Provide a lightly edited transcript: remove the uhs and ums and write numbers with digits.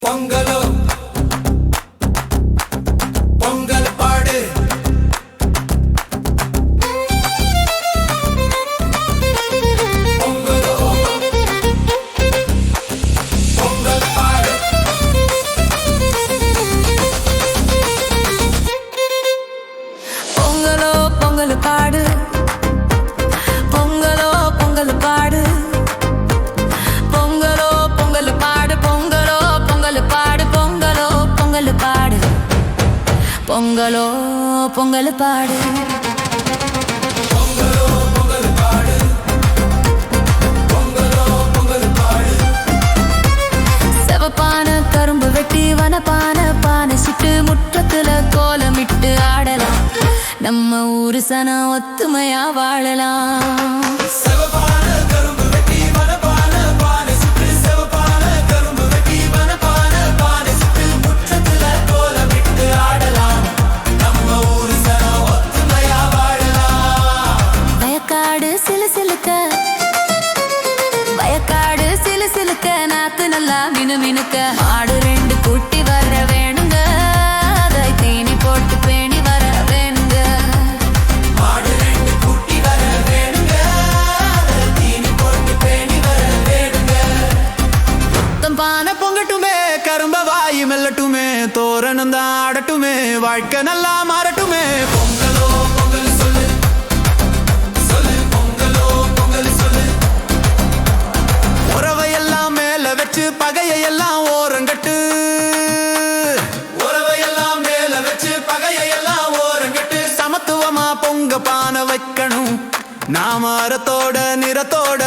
பொங்கலோ பொங்கல் பாடு பொங்கலோ பொங்கல் பாடு பொங்கலோ பொங்கல் பாடு பொங்கலோ பொங்கல் பாடு பொங்கலோ பொங்கல் பாடு பொங்கலோ பொங்கல் பாடு பொங்கலோ பொங்கல் பாடு பொங்கலோ பொங்கல் பாடு பொங்கலோ பொங்கல் பாடு பொங்கலோ பொங்கல் பாடு செவப்பான கரும்பு வெட்டி வனப்பான பானை சுட்டு முற்றத்துல கோலமிட்டு ஆடலாம் நம்ம ஊரு சனம் ஒத்துமையா வாழலாம் செவப்பான கரும்பு வெட்டி வனப்பான பானை சுட்டு செவப்பான கரும்பு வெட்டி வனப்பான பானை சுட்டு முற்றத்துல கோலமிட்டு ஆடலாம் நம்ம ஊரு சனம் ஒத்துமையா வாழலாம் வயக்காடு சிலுசிலுக்க வயக்காடு சிலுசிலுக்க நாத்து நல்லா மினுமினுக்க மாடு ரெண்டு குட்டி வர வேணுங்க அதை தீனி போட்டு பேணி வர வேணுங்க மாடு ரெண்டு குட்டி வர வேணுங்க அதை தீனி போட்டு பேணி வர வேணுங்க பானை பொங்கட்டுமே கரும்ப வாயு மெல்லட்டுமே தோரணம் தான் ஆடட்டுமே வாழ்க்கை நல்லா மாறட்டுமே பொங்கலோ பொங்கல் சொல்லு சொல்லு பொங்கலோ பொங்கல் சொல்லு உறவையெல்லாம் மேல வச்சு பகையெல்லாம் ஓரங்கட்டு உறவையெல்லாம் மேல வச்சு பகையெல்லாம் ஓரங்கட்டு சமத்துவமா பொங்க பானை வைக்கணும் நாம அறத்தோட நிறத்தோட